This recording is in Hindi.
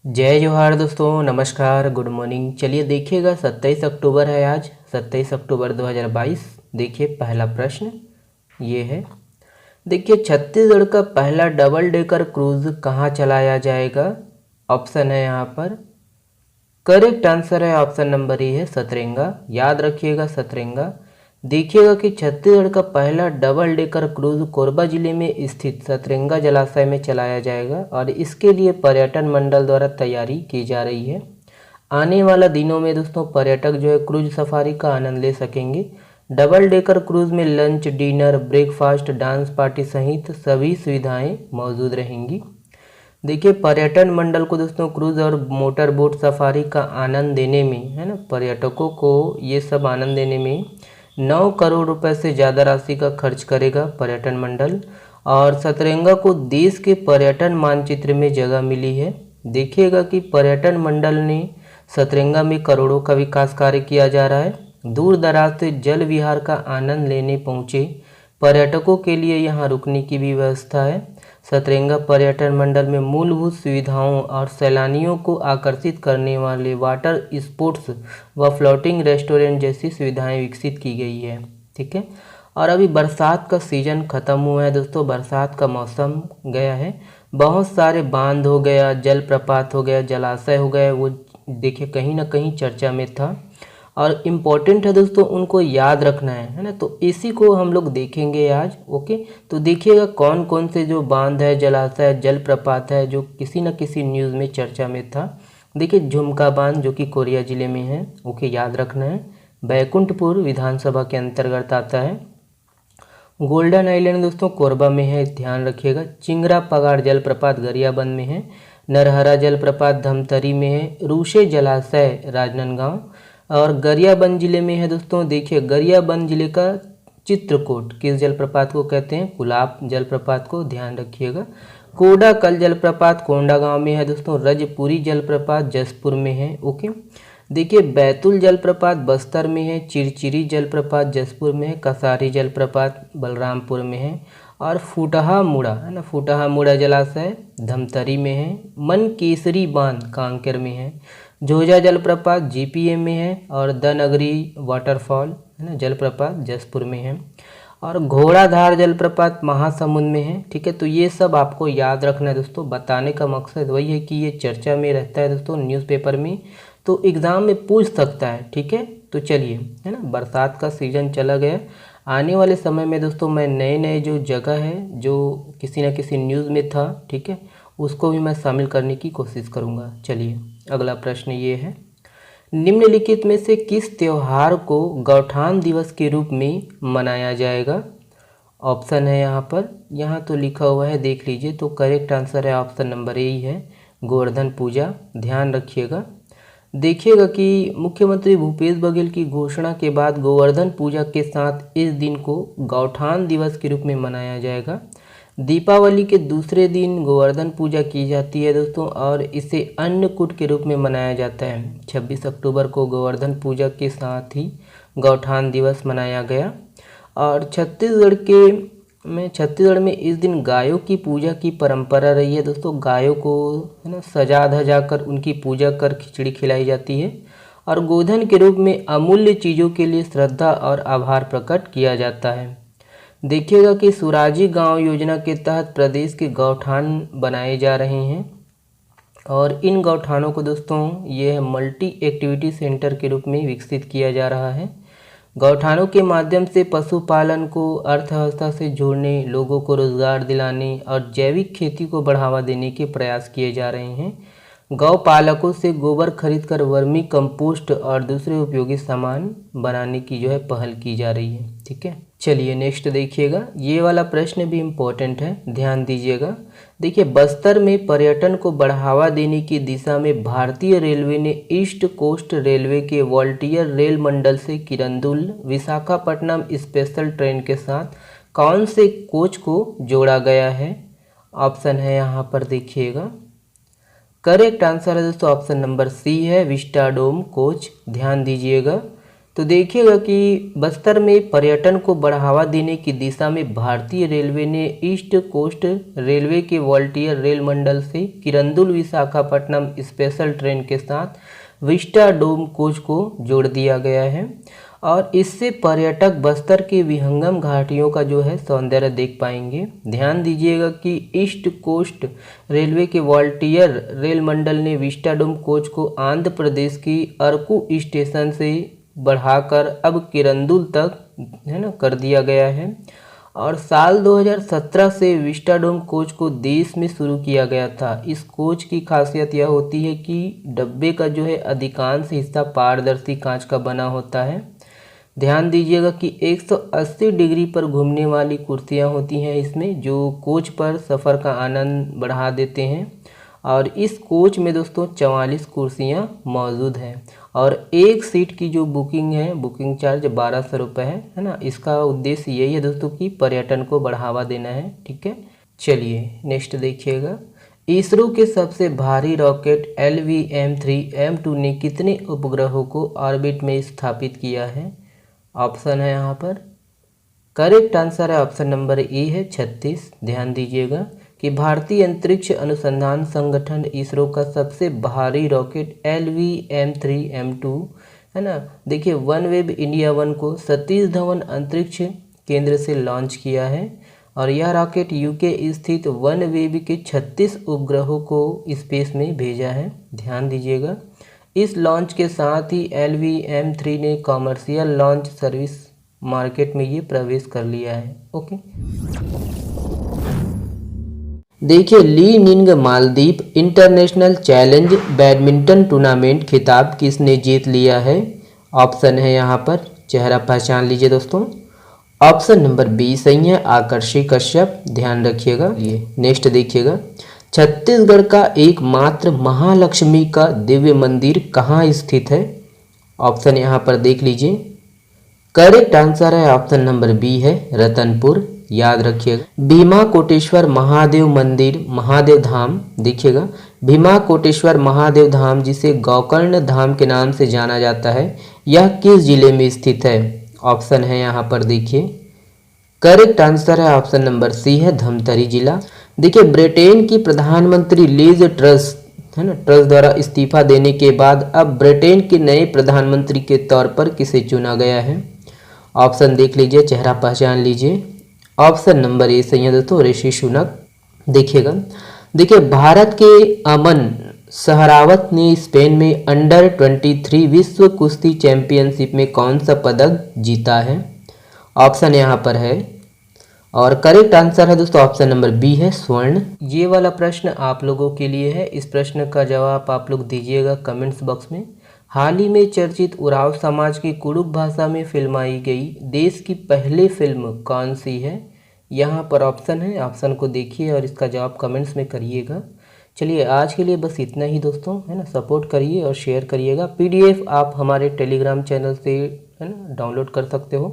जय जोहार दोस्तों, नमस्कार, गुड मॉर्निंग। चलिए देखिएगा 27 अक्टूबर है आज, 27 अक्टूबर 2022। देखिए पहला प्रश्न ये है। देखिए छत्तीसगढ़ का पहला डबल डेकर क्रूज कहाँ चलाया जाएगा। ऑप्शन है यहाँ पर। करेक्ट आंसर है ऑप्शन नंबर ए है सतरंगा। याद रखिएगा सतरंगा। देखिएगा कि छत्तीसगढ़ का पहला डबल डेकर क्रूज कोरबा जिले में स्थित सतरंगा जलाशय में चलाया जाएगा और इसके लिए पर्यटन मंडल द्वारा तैयारी की जा रही है। आने वाला दिनों में दोस्तों पर्यटक जो है क्रूज सफारी का आनंद ले सकेंगे। डबल डेकर क्रूज में lunch, dinner, breakfast, dance party सहित सभी सुविधाएं मौजूद रहेंगी। देखिए पर्यटन मंडल को दोस्तों क्रूज और मोटर बोट सफारी का आनंद देने में, है ना, पर्यटकों को ये सब आनंद देने में 9 करोड़ रुपए से ज़्यादा राशि का खर्च करेगा पर्यटन मंडल। और सतरंगा को देश के पर्यटन मानचित्र में जगह मिली है। देखिएगा कि पर्यटन मंडल ने सतरंगा में करोड़ों का विकास कार्य किया जा रहा है। दूर दराज से जल विहार का आनंद लेने पहुंचे पर्यटकों के लिए यहाँ रुकने की भी व्यवस्था है। सतरंगा पर्यटन मंडल में मूलभूत सुविधाओं और सैलानियों को आकर्षित करने वाले वाटर स्पोर्ट्स व फ्लोटिंग रेस्टोरेंट जैसी सुविधाएं विकसित की गई है। ठीक है। और अभी बरसात का सीजन ख़त्म हुआ है दोस्तों, बरसात का मौसम गया है। बहुत सारे बांध हो गया, जलप्रपात हो गया, जलाशय हो गया, वो देखिए कहीं ना कहीं चर्चा में था और इम्पोर्टेंट है दोस्तों, उनको याद रखना है ना। तो इसी को हम लोग देखेंगे आज। ओके, तो देखिएगा कौन कौन से जो बांध है, जलाशय, जलप्रपात है जो किसी न किसी न्यूज़ में चर्चा में था। देखिए झुमका बांध जो कि कोरिया जिले में है, ओके याद रखना है। बैकुंठपुर विधानसभा के अंतर्गत आता है। गोल्डन आइलैंड दोस्तों कोरबा में है, ध्यान रखिएगा। चिंगरा पगार जलप्रपात गरियाबंद में है। नरहरा जलप्रपात धमतरी में है। रूसे जलाशय राजनांदगांव और गरियाबंद जिले में है दोस्तों। देखिए गरियाबंद जिले का चित्रकूट किस जलप्रपात को कहते हैं, कुलाब जलप्रपात को, ध्यान रखिएगा। कोडाकल जलप्रपात कोंडागांव में है दोस्तों। रजपुरी जलप्रपात जसपुर में है। ओके, देखिए बैतुल जलप्रपात बस्तर में है। चिरचिरी जलप्रपात जसपुर में है। कसारी जलप्रपात बलरामपुर में है। और फुटहा मुड़ा, है ना, फुटहा मुड़ा जलाशय धमतरी में है। मनकेसरी बांध कांकेर में है। झोजा जलप्रपात जीपीएम में है। और द नगरी वाटरफॉल, है ना, जलप्रपात जसपुर में है। और घोड़ाधार जलप्रपात महासमुंद में है। ठीक है, तो ये सब आपको याद रखना है दोस्तों। बताने का मकसद वही है कि ये चर्चा में रहता है दोस्तों न्यूज़पेपर में, तो एग्ज़ाम में पूछ सकता है। ठीक है, तो चलिए, है ना, बरसात का सीज़न चला गया। आने वाले समय में दोस्तों मैं नए नए जो जगह है जो किसी न किसी न्यूज़ में था, ठीक है, उसको भी मैं शामिल करने की कोशिश करूँगा। चलिए अगला प्रश्न ये है। निम्नलिखित में से किस त्यौहार को गौठान दिवस के रूप में मनाया जाएगा। ऑप्शन है यहाँ तो लिखा हुआ है, देख लीजिए। तो करेक्ट आंसर है ऑप्शन नंबर ए ही है, गोवर्धन पूजा। ध्यान रखिएगा। देखिएगा कि मुख्यमंत्री भूपेश बघेल की घोषणा के बाद गोवर्धन पूजा के साथ इस दिन को गौठान दिवस के रूप में मनाया जाएगा। दीपावली के दूसरे दिन गोवर्धन पूजा की जाती है दोस्तों और इसे अन्नकूट के रूप में मनाया जाता है। 26 अक्टूबर को गोवर्धन पूजा के साथ ही गौठान दिवस मनाया गया। और छत्तीसगढ़ में इस दिन गायों की पूजा की परंपरा रही है दोस्तों। गायों को, है ना, सजा धजा कर उनकी पूजा कर खिचड़ी खिलाई जाती है और गोधन के रूप में अमूल्य चीज़ों के लिए श्रद्धा और आभार प्रकट किया जाता है। देखिएगा कि सुराजी गांव योजना के तहत प्रदेश के गौठान बनाए जा रहे हैं और इन गौठानों को दोस्तों ये मल्टी एक्टिविटी सेंटर के रूप में विकसित किया जा रहा है। गौठानों के माध्यम से पशुपालन को अर्थव्यवस्था से जोड़ने, लोगों को रोजगार दिलाने और जैविक खेती को बढ़ावा देने के प्रयास किए जा रहे हैं। गौ पालकों से गोबर खरीदकर वर्मी कंपोस्ट और दूसरे उपयोगी सामान बनाने की जो है पहल की जा रही है। ठीक है, चलिए नेक्स्ट देखिएगा। ये वाला प्रश्न भी इम्पोर्टेंट है, ध्यान दीजिएगा। देखिए बस्तर में पर्यटन को बढ़ावा देने की दिशा में भारतीय रेलवे ने ईस्ट कोस्ट रेलवे के वॉल्टियर रेल मंडल से किरंदुल विशाखापट्टनम स्पेशल ट्रेन के साथ कौन से कोच को जोड़ा गया है। ऑप्शन है यहाँ पर, देखिएगा। करेक्ट आंसर है दोस्तों ऑप्शन नंबर सी है, विस्टाडोम कोच। ध्यान दीजिएगा। तो देखिएगा कि बस्तर में पर्यटन को बढ़ावा देने की दिशा में भारतीय रेलवे ने ईस्ट कोस्ट रेलवे के वॉलंटियर रेल मंडल से किरंदुल विशाखापट्टनम स्पेशल ट्रेन के साथ विस्टा डोम कोच को जोड़ दिया गया है और इससे पर्यटक बस्तर की विहंगम घाटियों का जो है सौंदर्य देख पाएंगे। ध्यान दीजिएगा कि ईस्ट कोस्ट रेलवे के वॉलंटियर रेल मंडल ने विस्टा डोम कोच को आंध्र प्रदेश की अरकू स्टेशन से बढ़ाकर अब किरंदुल तक है ना कर दिया गया है और साल 2017 से विस्टा डोम कोच को देश में शुरू किया गया था। इस कोच की खासियत यह होती है कि डब्बे का जो है अधिकांश हिस्सा पारदर्शी कांच का बना होता है। ध्यान दीजिएगा कि 180 डिग्री पर घूमने वाली कुर्सियां होती हैं इसमें, जो कोच पर सफ़र का आनंद बढ़ा देते हैं और इस कोच में दोस्तों 44 कुर्सियां मौजूद हैं और एक सीट की जो बुकिंग है, बुकिंग चार्ज 1200 रुपये है ना। इसका उद्देश्य यही है दोस्तों कि पर्यटन को बढ़ावा देना है। ठीक है, चलिए नेक्स्ट देखिएगा। इसरो के सबसे भारी रॉकेट LVM-3M2 ने कितने उपग्रहों को ऑर्बिट में स्थापित किया है? ऑप्शन है यहाँ पर, करेक्ट आंसर है ऑप्शन नंबर ए है 36। ध्यान दीजिएगा कि भारतीय अंतरिक्ष अनुसंधान संगठन इसरो का सबसे भारी रॉकेट LVM-3M2 है ना। देखिए वनवेब इंडिया 1 को सतीश धवन अंतरिक्ष केंद्र से लॉन्च किया है और यह रॉकेट यूके स्थित वनवेब के 36 उपग्रहों को स्पेस में भेजा है। ध्यान दीजिएगा इस लॉन्च के साथ ही LVM-3 ने कॉमर्शियल लॉन्च सर्विस मार्केट में ये प्रवेश कर लिया है। ओके, देखिए Li Ning Maldives international challenge badminton tournament खिताब किसने जीत लिया है? ऑप्शन है यहाँ पर, चेहरा पहचान लीजिए दोस्तों। ऑप्शन नंबर बी सही है, आकर्षी कश्यप। ध्यान रखिएगा। ये नेक्स्ट देखिएगा, छत्तीसगढ़ का एकमात्र महालक्ष्मी का दिव्य मंदिर कहाँ स्थित है? ऑप्शन यहाँ पर देख लीजिए। करेक्ट आंसर है ऑप्शन नंबर बी है, रतनपुर। याद रखिएगा भीमा कोटेश्वर महादेव मंदिर, महादेव धाम। देखिएगा भीमा कोटेश्वर महादेव धाम, जिसे गोकर्ण धाम के नाम से जाना जाता है, यह किस जिले में स्थित है? ऑप्शन है यहाँ पर देखिए। करेक्ट आंसर है ऑप्शन नंबर सी है, धमतरी जिला। देखिए ब्रिटेन की प्रधानमंत्री लीज ट्रस है ना, ट्रस द्वारा इस्तीफा देने के बाद अब ब्रिटेन के नए प्रधानमंत्री के तौर पर किसे चुना गया है? ऑप्शन देख लीजिए, चेहरा पहचान लीजिए। ऑप्शन नंबर ए सही है दोस्तों, ऋषि सुनक। देखिएगा देखिए भारत के अमन सहरावत ने स्पेन में अंडर 23 विश्व कुश्ती चैंपियनशिप में कौन सा पदक जीता है? ऑप्शन यहाँ पर है और करेक्ट आंसर है दोस्तों ऑप्शन नंबर बी है, स्वर्ण। ये वाला प्रश्न आप लोगों के लिए है। इस प्रश्न का जवाब आप लोग दीजिएगा कमेंट्स बॉक्स में। हाल ही में चर्चित उरांव समाज की कुडुख भाषा में फिल्माई गई देश की पहली फिल्म कौन सी है? यहाँ पर ऑप्शन है, ऑप्शन को देखिए और इसका जवाब कमेंट्स में करिएगा। चलिए आज के लिए बस इतना ही दोस्तों, है ना। सपोर्ट करिए और शेयर करिएगा। PDF आप हमारे टेलीग्राम चैनल से है ना डाउनलोड कर सकते हो।